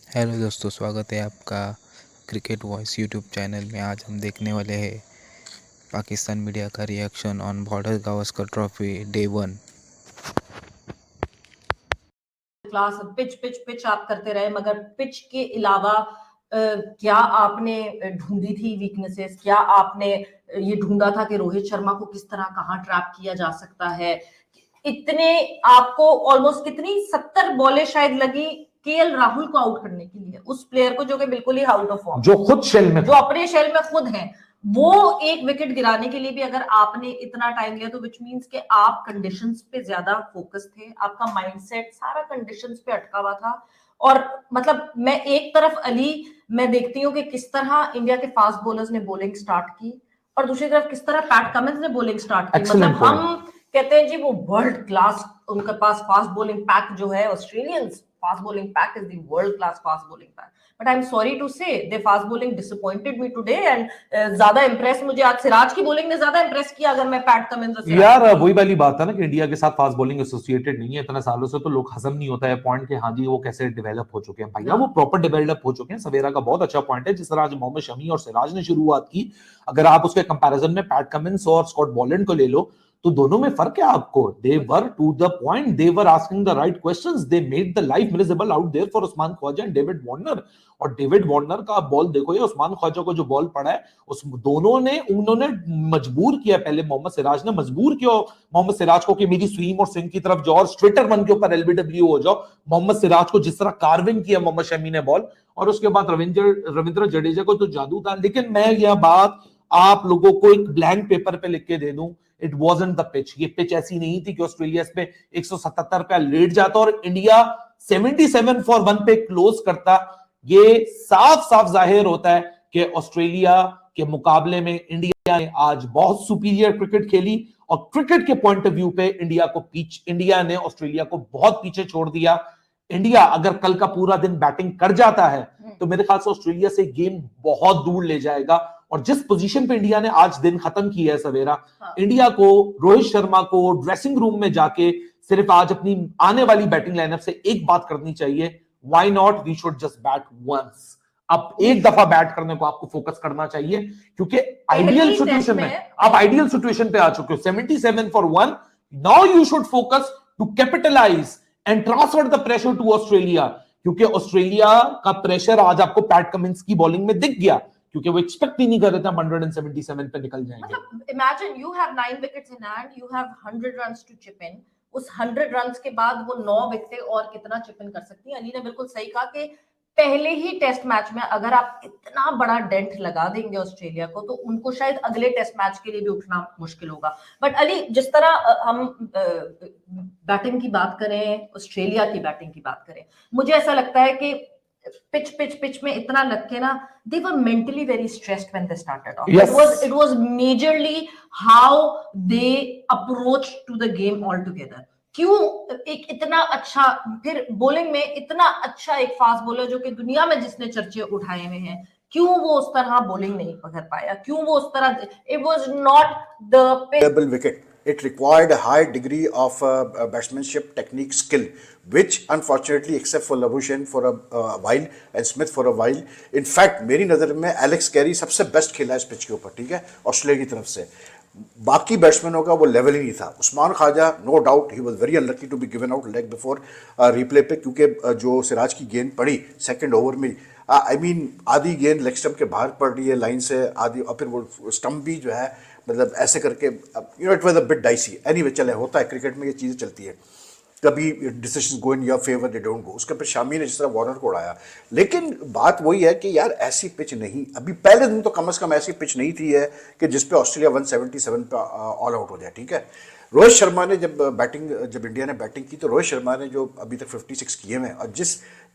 Hello दोस्तों, स्वागत है आपका क्रिकेट वॉइस यूट्यूब चैनल में। आज हम देखने वाले हैं पाकिस्तान मीडिया का reaction on border Gavaskar trophy day 1। Class pitch pitch pitch आप करते रहे, मगर पिच के अलावा क्या आपने ढूंढी थी वीकनेसेस? क्या आपने ये ढूंढा था कि रोहित शर्मा को किस तरह कहाँ ट्रैप किया जा सकता है? इतने आपको ऑलमोस्ट कितनी 70 बॉलें शायद लगी केएल राहुल को आउट करने के लिए, उस प्लेयर को जो कि बिल्कुल ही आउट ऑफ फॉर्म, जो खुद शेल में जो अपने शेल में खुद है, वो एक विकेट गिराने के लिए भी अगर आपने इतना टाइम लिया तो विच मींस कि आप कंडीशंस पे ज्यादा फोकस थे, आपका माइंडसेट सारा कंडीशंस पे अटका हुआ था। और मतलब मैं एक तरफ अली मैं देखती हूँ कि किस तरह इंडिया के फास्ट बॉलर्स ने बॉलिंग स्टार्ट की, और दूसरी तरफ किस तरह पैट कमिंस ने बॉलिंग स्टार्ट की। मतलब हम कहते हैं जी वो वर्ल्ड क्लास, उनके पास फास्ट बॉलिंग पैक जो है, Australians fast bowling pack is the world class fast bowling pack. But I am sorry to say the fast bowling disappointed me today, and ज्यादा इंप्रेस मुझे आज सिराज की बॉलिंग ने ज्यादा Impress किया अगर मैं पैट कमिंस यार वही वाली बात है ना कि इंडिया के साथ फास्ट बॉलिंग एसोसिएटेड नहीं है इतने सालों से, तो लोग हजम नहीं होता है पॉइंट कि हाँ जी वो कैसे डेवलप हो चुके हैं। भैया वो प्रॉपर डेवलप हो चुके हैं। सवेरा का बहुत अच्छा पॉइंट है, जिस तरह आज मोहम्मद शमी और सिराज ने शुरुआत की, अगर आप उसके कंपैरिजन में पैट कमिंस और स्कॉट बॉलैंड को ले लो तो दोनों में फर्क है आपको। They were to the point, they were asking the right questions, they made the life miserable out there for Usman Khawaja and David Warner. और डेविड वार्नर का बॉल देखो, ये उस्मान ख्वाजा को जो बॉल पड़ा है, उस दोनों ने उन्होंने मजबूर किया, पहले मोहम्मद सिराज ने मजबूर किया मोहम्मद सिराज को कि मेरी स्वीम और स्विंग की तरफ जाओ और स्ट्रेटर वन के ऊपर एलबीडब्ल्यू हो जाओ। मोहम्मद सिराज को जिस तरह कार्विंग किया मोहम्मद शमी ने बॉल, और उसके बाद रविंद्र जडेजा को तो जादू था। लेकिन मैं यह बात आप लोगों को एक ब्लैंक पेपर पे लिख के दे दूं, इट वाजंट द पिच। ये पिच ऐसी नहीं थी कि ऑस्ट्रेलिया इस पे 177 पे लेट जाता और इंडिया 77 फॉर 1 पे क्लोज करता। ये साफ साफ जाहिर होता है कि ऑस्ट्रेलिया के मुकाबले में इंडिया ने आज बहुत सुपीरियर क्रिकेट खेली, और क्रिकेट के पॉइंट ऑफ व्यू पे इंडिया ने ऑस्ट्रेलिया को बहुत पीछे छोड़ दिया। इंडिया अगर कल का पूरा दिन बैटिंग कर जाता है तो मेरे ख्याल से ऑस्ट्रेलिया से गेम बहुत दूर ले जाएगा। और जिस पोजीशन पे इंडिया ने आज दिन खत्म किया है सवेरा, इंडिया को रोहित शर्मा को ड्रेसिंग रूम में जाके सिर्फ आज अपनी आने वाली बैटिंग लाइनअप से एक बात करनी चाहिए, why not we should just bat once. अब एक दफा बैट करने को आपको फोकस करना चाहिए, क्योंकि आइडियल सिचुएशन में आप आइडियल सिचुएशन पे आ चुके हो, 77 for 1। Now you should focus to capitalize and transfer the pressure to Australia, क्योंकि ऑस्ट्रेलिया का प्रेशर आज आपको पैट कमिंस की बॉलिंग में दिख गया, क्योंकि वो एक्सपेक्ट ही नहीं कर रहे थे हम 177 पे निकल जाएंगे। मतलब imagine you have 9 wickets in hand, you have 100 runs to chip in. उस 100 रन्स के बाद वो 9 विकेटें और कितना चिप इन कर सकती है? अली ने बिल्कुल सही कहा कि पहले ही टेस्ट मैच में अगर आप इतना बड़ा डेंट लगा देंगे ऑस्ट्रेलिया को, तो उनको शायद अगले टेस्ट मैच के लिए भी उठना मुश्किल होगा। बट अली, जिस तरह हम बैटिंग की बात करें, ऑस्ट्रेलिया की बैटिंग की बात करें, मुझे ऐसा लगता है कि पिच पिच पिच में इतना लग के ना, they were mentally very stressed when they started off. Yes. It was majorly how they approached to the game altogether. क्यों एक इतना अच्छा, फिर बॉलिंग में इतना अच्छा एक फास्ट बॉलर जो कि दुनिया में जिसने चर्चे उठाए हुए हैं, क्यों वो उस तरह बॉलिंग नहीं पकड़ पाया? क्यों वो उस तरह, it was not the playable wicket. It required a high degree of batsmanship, technique, skill, which unfortunately, except for Labuschagne for a while and Smith for a while, in fact, मेरी नज़र में एलेक्स कैरी सबसे best खेला इस pitch के ऊपर, ठीक है, ऑस्ट्रेलिया की तरफ से। बाकी बैट्समैनों का वो लेवल ही नहीं था। Usman Khawaja no doubt he was very unlucky to be given out leg before replay पे, क्योंकि जो सिराज की गेंद पड़ी सेकंड ओवर में, आई मीन आधी गेंद लेग स्टंप के बाहर पड़ रही है लाइन से, आधी, और फिर वो स्टंप भी जो है मतलब ऐसे करके, you know, it was a bit dicey. Anyway, चले, होता है क्रिकेट में, ये चीज़ें चलती है, कभी decision go in your favour, they don't go. उसके फिर शामी ने जिस तरह वार्नर को उड़ाया, लेकिन बात वही है कि यार ऐसी पिच नहीं, अभी पहले दिन तो कम से कम ऐसी पिच नहीं थी है कि जिसपे ऑस्ट्रेलिया 177 पे ऑल आउट हो जाए, ठीक है। रोहित शर्मा ने जब इंडिया ने बैटिंग की, तो रोहित शर्मा ने जो अभी तक 56 किए हैं, और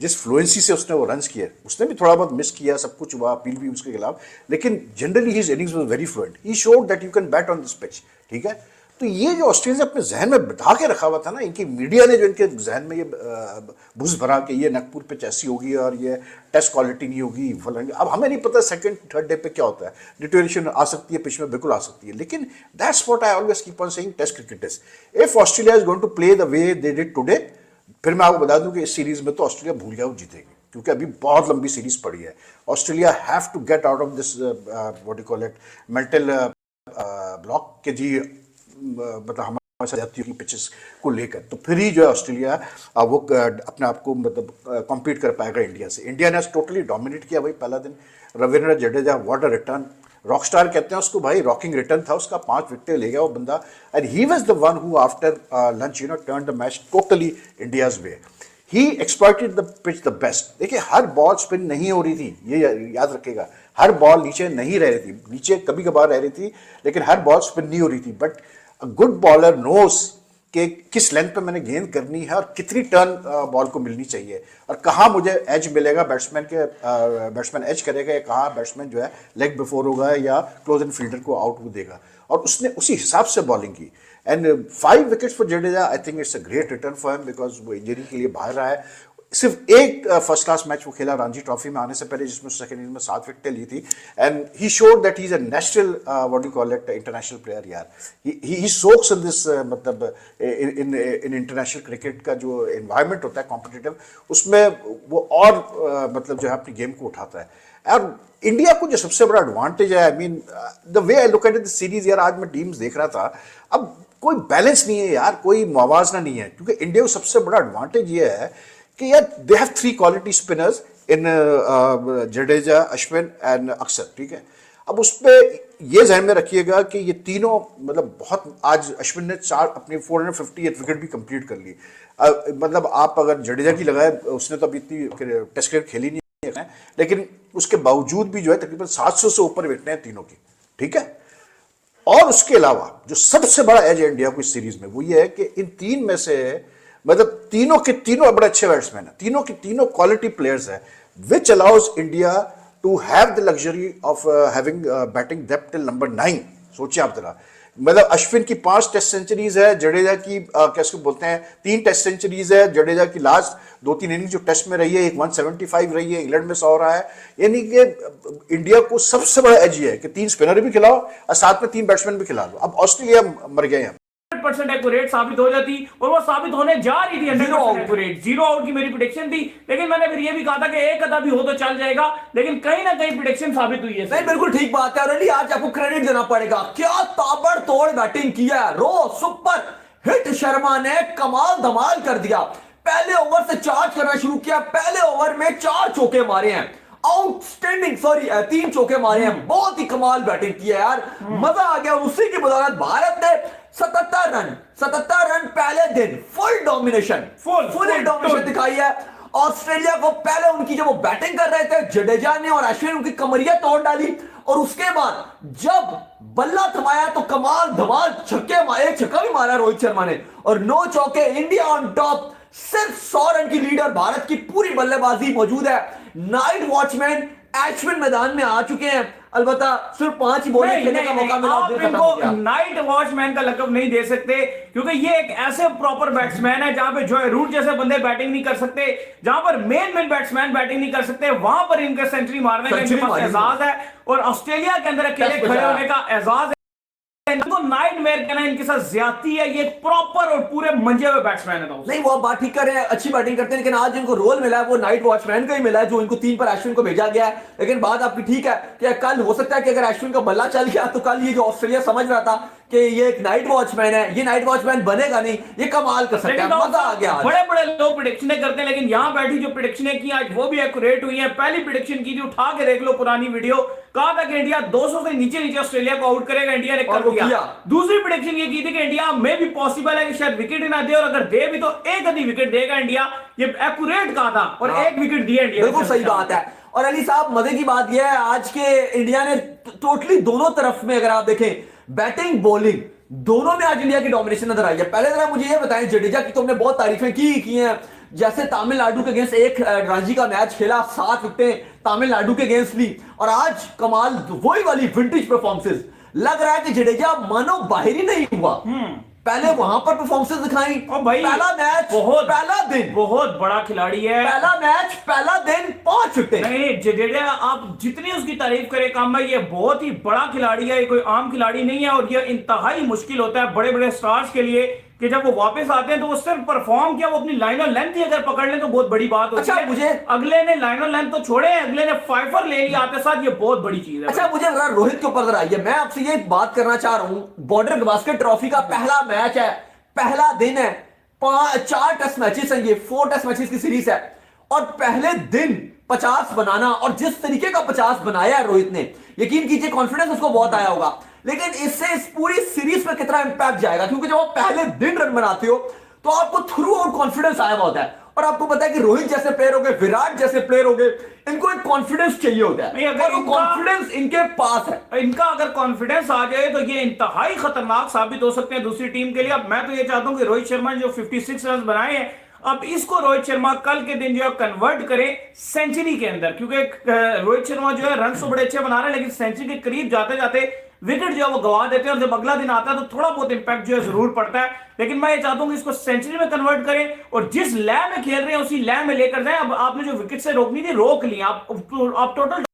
जिस फ्लुएंसी से उसने वो रन्स किए, उसने भी थोड़ा बहुत मिस किया, सब कुछ हुआ, अपील भी उसके खिलाफ, लेकिन generally his innings was very fluent. He showed that you can bat on this pitch, ठीक है। तो ये जो ऑस्ट्रेलिया अपने जहन में बिठा के रखा हुआ था ना, इनकी मीडिया ने जो इनके जहन में ये बुझ भरा कि ये नागपुर पिच ऐसी होगी और ये टेस्ट क्वालिटी नहीं होगी, अब हमें नहीं पता सेकंड थर्ड डे पे क्या होता है, डिटोरेशन आ सकती है पिच में, बिल्कुल आ सकती है। लेकिन that's what I always keep on saying, test cricket is, if Australia is going to play the way they did today, फिर मैं आपको बता दूं कि इस सीरीज में तो ऑस्ट्रेलिया भूल जाओ जीतेगी, क्योंकि अभी बहुत लंबी सीरीज पड़ी है। Australia have to get out of this what you call it mental block के जी मतलब हमारे साथ जाती है पिचेस को लेकर, तो फिर ही जो है ऑस्ट्रेलिया वो अपने आप को मतलब कॉम्पीट कर पाएगा इंडिया से। इंडिया ने टोटली डोमिनेट किया भाई पहला दिन। Ravindra Jadeja what a return, Rockstar कहते हैं उसको भाई, रॉकिंग रिटर्न था उसका, 5 विकेट ले गया वो बंदा। And he was the one who after lunch turn the match totally India's way. He exploited the pitch the best. देखिए हर बॉल स्पिन नहीं हो रही थी, ये याद रखेगा, हर बॉल नीचे नहीं रह रही थी, नीचे कभी कभार रह रही थी लेकिन हर बॉल स्पिन नहीं हो रही थी। But a good bowler knows कि किस लेंथ पे मैंने गेंद करनी है और कितनी टर्न बॉल को मिलनी चाहिए और कहाँ मुझे एज मिलेगा, बैट्समैन एज करेगा या कहाँ बैट्समैन जो है लेग बिफोर होगा या क्लोज एंड फील्डर को आउट वो देगा, और उसने उसी हिसाब से बॉलिंग की। And 5 wickets for Jadeja, I think it's a great return for him because वो इंजरी के लिए बाहर रहा है। सिर्फ एक फर्स्ट क्लास मैच वो खेला रणजी ट्रॉफी में आने से पहले जिसमें सेकंड इनिंग में 7 विकेटें ली थी। And he showed that he is a national what you call it international player यार। ही सोक्स इन दिस मतलब इन इंटरनेशनल क्रिकेट का जो एनवायरनमेंट होता है कॉम्पिटिटिव, उसमें वो और मतलब जो है अपनी गेम को उठाता है। और इंडिया को जो सबसे बड़ा एडवांटेज है, I mean the way I look at the series यार, आज मैं टीम्स देख रहा था, अब कोई बैलेंस नहीं है यार, कोई मुवाजना नहीं है, क्योंकि इंडिया को सबसे बड़ा एडवांटेज ये है कि यार they have 3 quality spinners in Jadeja, Ashwin and अक्षर, ठीक है। अब उस पर ये ध्यान में रखिएगा कि ये तीनों मतलब बहुत, आज अश्विन ने 4 अपनी 458 विकेट भी कंप्लीट कर ली। मतलब आप अगर जडेजा की लगाए, उसने तो अभी इतनी टेस्ट क्रिकेट खेली नहीं है, लेकिन उसके बावजूद भी जो है तकरीबन 700 से ऊपर विकेटें हैं तीनों की, ठीक है। और उसके अलावा जो सबसे बड़ा एज है इंडिया को इस सीरीज में वो ये है कि इन 3 में से मतलब तीनों के तीनों बड़े अच्छे बैट्समैन हैं, तीनों के तीनों क्वालिटी प्लेयर्स हैं, which allows India to have the luxury of having batting depth till number 9। सोचिए आप जरा, मतलब अश्विन की 5 टेस्ट सेंचुरीज है, जडेजा की कैसे बोलते हैं 3 टेस्ट सेंचुरीज है, जडेजा की लास्ट 2-3 इनिंग जो टेस्ट में रही है, एक 175 रही है, इंग्लैंड में 100 रहा है। यानी कि इंडिया को सबसे बड़ा एज ये है कि 3 स्पिनर भी खिलाओ और साथ में 3 बैट्समैन भी खिला दो। अब ऑस्ट्रेलिया मर गए हैं, 100% एक्यूरेट साबित हो जाती और वो साबित होने जा रही थी। 100% एक्यूरेट, 0 आउट की मेरी प्रेडिक्शन थी, लेकिन मैंने फिर ये भी कहा था कि एक आधा भी हो तो चल जाएगा, लेकिन कहीं ना कहीं प्रेडिक्शन साबित हुई है। नहीं बिल्कुल ठीक बात है, और अली आज आपको क्रेडिट देना पड़ेगा, क्या ताबड़तोड़ बैटिंग किया है। रो सुपर हिट शर्मा ने कमाल धमाल कर दिया, पहले ओवर से चार्ज करना शुरू किया, पहले ओवर में 4 चौके मारे हैं, आउटस्टैंडिंग, सॉरी 3 चौके मारे हैं, बहुत ही कमाल बैटिंग की है यार, मजा आ गया। और उसी की बदौलत भारत ने 77 रन पहले दिन फुल डोमिनेशन, फुल डोमिनेशन दिखाई है। ऑस्ट्रेलिया को पहले उनकी जब वो बैटिंग कर रहे थे, जडेजा ने और अश्विन उनकी कमरिया तोड़ डाली, और उसके बाद जब बल्ला थमाया तो कमाल धमाल छक्के मारे, छक्का भी मारा रोहित शर्मा ने, और 9 चौके, इंडिया ऑन टॉप, सिर्फ 100 रन की लीड और भारत की पूरी बल्लेबाजी मौजूद है। नाइट वॉचमैन अश्विन मैदान में आ चुके हैं, अलबत्ता सिर्फ 5 ही बॉलिंग खेलने का मौका मिला। आप इनको नाइट वॉचमैन का लकब नहीं दे सकते, क्योंकि ये एक ऐसे प्रॉपर बैट्समैन है जहां पे जॉय रूट जैसे बंदे बैटिंग नहीं कर सकते, जहां पर मेन बैट्समैन बैटिंग नहीं कर सकते, वहां पर इनके सेंचुरी मारने का इनके पास एजाज है, और ऑस्ट्रेलिया के अंदर अकेले खड़े होने का एजाज है। इनको नाइटमेयर कहना इनके साथ ज्यादती है, ये प्रॉपर और पूरे मंजे हुए बैट्समैन है। नहीं वो बात ठीक कर रहे हैं, अच्छी बैटिंग करते हैं, लेकिन आज इनको रोल मिला है वो नाइट वॉचमैन का ही मिला है, जो इनको 3 पर अश्विन को भेजा गया है। लेकिन बात आपकी ठीक है कि कल हो सकता है कि अगर अश्विन का बल्ला चल गया तो कल ये जो ऑस्ट्रेलिया समझ रहा था कि ये एक नाइट वॉचमैन है, ये नाइट वॉचमैन बनेगा नहीं, ये कमाल कर सकता है, मजा आ गया। बड़े बड़े लोग प्रेडिक्शनें करते हैं, लेकिन यहां बैठी जो प्रेडिक्शनें की आज वो भी एक्यूरेट हुई है। पहली प्रेडिक्शन की थी, उठा के देख लो पुरानी वीडियो, कहा था कि इंडिया 200 से नीचे ऑस्ट्रेलिया को आउट करेगा, इंडिया ने कर दिया। दूसरी प्रेडिक्शन ये की थी कि इंडिया में भी पॉसिबल है कि शायद विकेट ही ना दे, और अगर दे भी तो एक आधी विकेट देगा इंडिया, ये एक्यूरेट कहा था, और 1 विकेट दिया इंडिया। बिल्कुल सही बात है। और अली साहब मजे की बात यह है आज के इंडिया ने टोटली दोनों तरफ में अगर आप देखें, बैटिंग बॉलिंग दोनों में आज इंडिया की डोमिनेशन नजर आई है। पहले जरा मुझे ये बताएं, जडेजा की तो हमने बहुत तारीफें की हैं, जैसे तमिलनाडु के अगेंस्ट एक रणजी का मैच खेला, 7 विकेटें तमिलनाडु के अगेंस्ट ली, और आज कमाल वही वाली विंटेज परफॉर्मेंसेस। लग रहा है कि जडेजा मानो बाहर ही नहीं हुआ, पहले वहां पर परफॉर्मेंसेस दिखाई, और भाई पहला मैच बहुत, पहला दिन बहुत बड़ा खिलाड़ी है, पहला मैच पहला दिन 5 विकेट। नहीं जडेजा आप जितनी उसकी तारीफ करें कम है, ये बहुत ही बड़ा खिलाड़ी है, ये कोई आम खिलाड़ी नहीं है, और ये इंतहाई मुश्किल होता है बड़े बड़े स्टार्स के लिए कि जब वो वापस आते हैं तो वो सिर्फ परफॉर्म किया, वो अपनी लाइन और लेंथ ही अगर पकड़ लें तो बहुत बड़ी बात होती अच्छा, है। मुझे अगले ने लाइन और लेंथ तो छोड़े, अगले ने फाइफर ले लिया आते साथ, ये बहुत बड़ी चीज है। अच्छा, मुझे जरा रोहित के ऊपर जरा आइए, मैं आपसे ये बात करना चाह रहा हूं। बॉर्डर गावस्कर ट्रॉफी का पहला मैच है, पहला दिन है, 4 टेस्ट मैचेस हैं, ये 4 टेस्ट मैचेस की सीरीज है, और पहले दिन 50 बनाना, और जिस तरीके का 50 बनाया है रोहित ने, यकीन कीजिए कॉन्फिडेंस उसको बहुत आया होगा। लेकिन इससे इस पूरी सीरीज पर कितना इंपैक्ट जाएगा, क्योंकि जब आप पहले दिन रन बनाते हो तो आपको थ्रू आउट कॉन्फिडेंस आया होता है, और आपको पता है कि रोहित जैसे प्लेयर हो गए, विराट जैसे प्लेयर हो गए, इनको एक कॉन्फिडेंस चाहिए होता है, और वो कॉन्फिडेंस इनके पास है। इनका अगर कॉन्फिडेंस आ जाए तो ये इंतहाई खतरनाक साबित हो सकते हैं दूसरी टीम के लिए। अब मैं तो ये चाहता हूं कि रोहित शर्मा ने जो 56 रन बनाए हैं, अब इसको रोहित शर्मा कल के दिन जो है कन्वर्ट करे सेंचुरी के अंदर, क्योंकि रोहित शर्मा जो है रन तो बड़े अच्छे बना रहे हैं, लेकिन सेंचुरी के करीब जाते जाते विकेट जो है वो गवा देते हैं, और जब अगला दिन आता है तो थोड़ा बहुत इंपैक्ट जो है जरूर पड़ता है। लेकिन मैं ये चाहता हूं कि इसको सेंचुरी में कन्वर्ट करें, और जिस लय में खेल रहे हैं उसी लय में लेकर जाएं। अब आपने जो विकेट से रोकनी थी रोक ली, आप टोटल